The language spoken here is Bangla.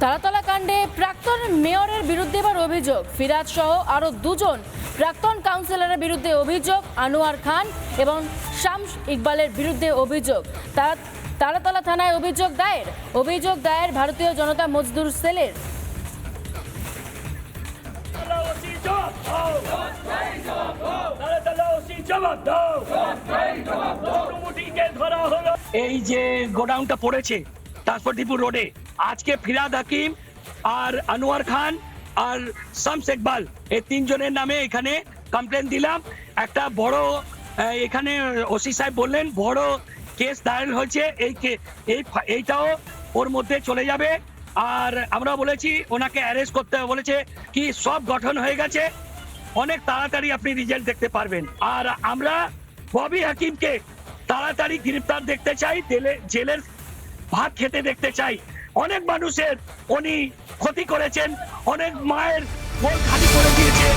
তারাতলা কাণ্ডে প্রাক্তন মেয়রের বিরুদ্ধে এবার অভিযোগ। ফিরাজ সহ আরও দুজন প্রাক্তন কাউন্সিলরের বিরুদ্ধে অভিযোগ। আনোয়ার খান এবং শামস ইকবালের বিরুদ্ধে অভিযোগ। তারাতলা থানায় অভিযোগ দায়ের ভারতীয় জনতা মজদুর সেলের। এই যে গোডাউনটা পড়েছে ট্রান্সপোর্ট ডিপো রোডে, আজকে ফিরাদ হাকিম আর আনোয়ার খান আর শামস ইকবাল এই তিনজনের নামে এখানে কমপ্লেন দিলাম। একটা বড় এখানে ওসি সাহেব বললেন বড় কেস দায়ের হয়েছে, এইটাও ওর মধ্যে চলে যাবে। আর আমরা বলেছি ওনাকে অ্যারেস্ট করতে হবে, বলেছে কি সব গঠন হয়ে গেছে, অনেক তাড়াতাড়ি আপনি রেজাল্ট দেখতে পারবেন। আর আমরা ববি হাকিমকে তাড়াতাড়ি গ্রেফতার দেখতে চাই, জেলের ভাত খেতে দেখতে চাই। অনেক মানুষের উনি ক্ষতি করেছেন, অনেক মায়ের মন খালি করে দিয়েছে।